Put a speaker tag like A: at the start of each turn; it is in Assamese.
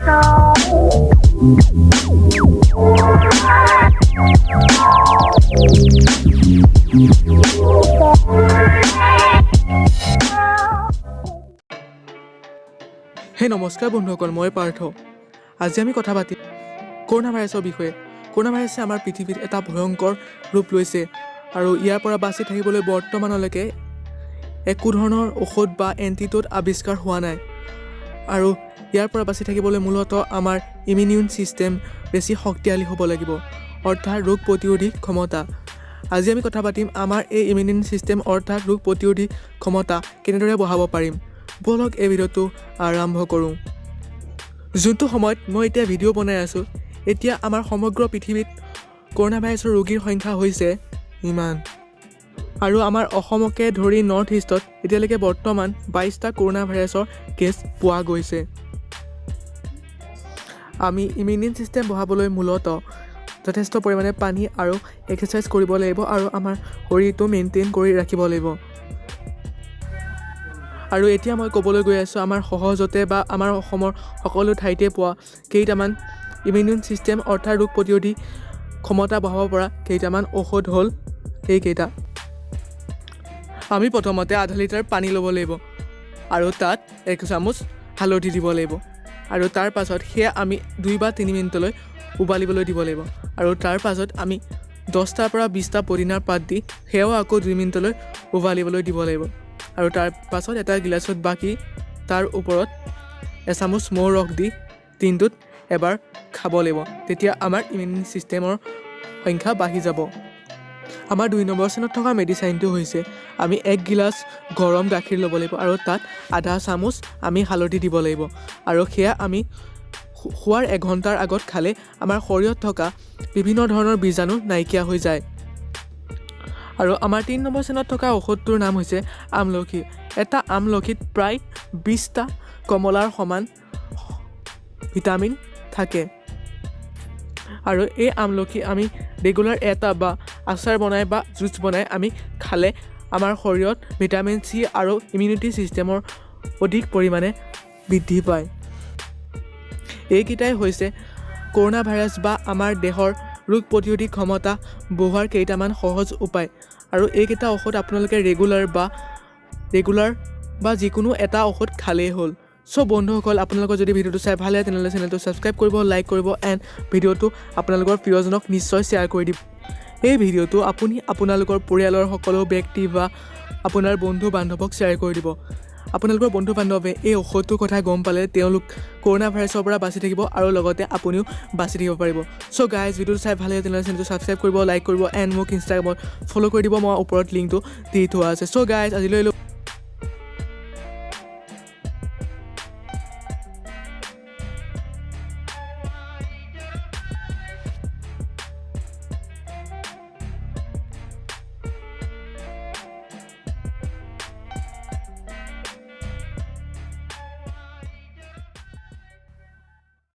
A: হে নমস্কাৰ বন্ধুসকল, মই পাৰ্থ। আজি আমি কথা পাতিম কৰোণা ভাইৰাছৰ বিষয়ে। কৰোণা ভাইৰাছে আমাৰ পৃথিৱীত এটা ভয়ংকৰ ৰূপ লৈছে আৰু ইয়াৰ পৰা বাচি থাকিবলৈ বৰ্তমানলৈকে একো ধৰণৰ ঔষধ বা এণ্টিড'ট আৱিষ্কাৰ হোৱা নাই। আৰু ইয়াৰ পৰা বাচি থাকিবলৈ মূলতঃ আমাৰ ইমিউন ছিষ্টেম বেছি শক্তিশালী হ'ব লাগিব, অৰ্থাৎ ৰোগ প্ৰতিৰোধী ক্ষমতা। আজি আমি কথা পাতিম আমাৰ এই ইমিউন ছিষ্টেম অৰ্থাৎ ৰোগ প্ৰতিৰোধী ক্ষমতা কেনেদৰে বঢ়াব পাৰিম। বলক এই ভিডিঅ'টো আৰম্ভ কৰোঁ। যোনটো সময়ত মই এতিয়া ভিডিঅ' বনাই আছোঁ, এতিয়া আমাৰ সমগ্ৰ পৃথিৱীত কৰোণা ভাইৰাছৰ ৰোগীৰ সংখ্যা হৈছে ইমান। আৰু আমাৰ অসমকে ধৰি নৰ্থ ইষ্টত এতিয়ালৈকে বৰ্তমান 22টা কৰোণা ভাইৰাছৰ কেছ পোৱা গৈছে। আমি ইমিউন ছিষ্টেম বঢ়াবলৈ মূলতঃ যথেষ্ট পৰিমাণে পানী আৰু এক্সাৰচাইজ কৰিব লাগিব আৰু আমাৰ শৰীৰটো মেইনটেইন কৰি ৰাখিব লাগিব। আৰু এতিয়া মই ক'বলৈ গৈ আছোঁ আমাৰ সহজতে বা আমাৰ অসমৰ সকলো ঠাইতে পোৱা কেইটামান ইমিউন ছিষ্টেম অৰ্থাৎ ৰোগ প্ৰতিৰোধী ক্ষমতা বঢ়াব পৰা কেইটামান ঔষধ হ'ল এইকেইটা। আমি প্ৰথমতে আধা লিটাৰ পানী ল'ব লাগিব আৰু তাত 1 চামুচ হালধি দিব লাগিব আৰু তাৰ পাছত সেয়া আমি 2 বা 3 মিনিটলৈ উবালিবলৈ দিব লাগিব আৰু তাৰ পাছত আমি 10টাৰ পৰা 20টা পদিনাৰ পাত দি সেয়াও আকৌ 2 মিনিটলৈ উবালিবলৈ দিব লাগিব আৰু তাৰ পাছত এটা গিলাচত বাকি তাৰ ওপৰত এচামুচ মৌ ৰস দি দিনটোত এবাৰ খাব লাগিব। তেতিয়া আমাৰ ইমিউন ছিষ্টেমৰ সংখ্যা বাঢ়ি যাব। আমাৰ 2 নম্বৰ স্থানত থকা মেডিচাইনটো হৈছে আমি 1 গিলাচ গৰম গাখীৰ ল'ব লাগিব আৰু তাত আধা চামুচ আমি হালধি দিব লাগিব আৰু সেয়া আমি শোৱাৰ 1 ঘণ্টাৰ আগত খালে আমাৰ শৰীৰত থকা বিভিন্ন ধৰণৰ বীজাণু নাইকিয়া হৈ যায়। আৰু আমাৰ 3 নম্বৰ স্থানত থকা ঔষধটোৰ নাম হৈছে আমলখি। এটা আমলখিত প্ৰায় 20টা কমলাৰ সমান ভিটামিন থাকে আৰু এই আমলখি আমি ৰেগুলাৰ এটা বা আচাৰ বনাই বা জুচ বনাই আমি খালে আমাৰ শৰীৰত ভিটামিন চি আৰু ইমিউনিটি ছিষ্টেমৰ অধিক পৰিমাণে বৃদ্ধি পায়। এইকেইটাই হৈছে কৰোণা ভাইৰাছ বা আমাৰ দেহৰ ৰোগ প্ৰতিৰোধী ক্ষমতা বঢ়োৱাৰ কেইটামান সহজ উপায়। আৰু এইকেইটা ঔষধ আপোনালোকে ৰেগুলাৰ বা যিকোনো এটা ঔষধ খালেই হ'ল। চ' বন্ধুসকল, আপোনালোকৰ যদি ভিডিঅ'টো চাই ভাল লাগে তেনেহ'লে চেনেলটো ছাবস্ক্ৰাইব কৰিব, লাইক কৰিব এণ্ড ভিডিঅ'টো আপোনালোকৰ প্ৰিয়জনক নিশ্চয় শ্বেয়াৰ কৰি দিব। এই ভিডিঅ'টো আপুনি আপোনালোকৰ পৰিয়ালৰ সকলো ব্যক্তি বা আপোনাৰ বন্ধু বান্ধৱক শ্বেয়াৰ কৰি দিব। আপোনালোকৰ বন্ধু বান্ধৱে এই ঔষধটোৰ কথা গম পালে তেওঁলোক কৰোণা ভাইৰাছৰ পৰা বাচি থাকিব আৰু লগতে আপুনিও বাচি থাকিব পাৰিব। চ' গাইজ, ভিডিঅ'টো চাই ভাল লাগে তেনেহ'লে চেনেলটো ছাবস্ক্ৰাইব কৰিব, লাইক কৰিব এণ্ড মোক ইনষ্টাগ্ৰামত ফ'ল' কৰি দিব। মই ওপৰত লিংকটো দি থোৱা আছে। চ' গাইজ, আজিলৈ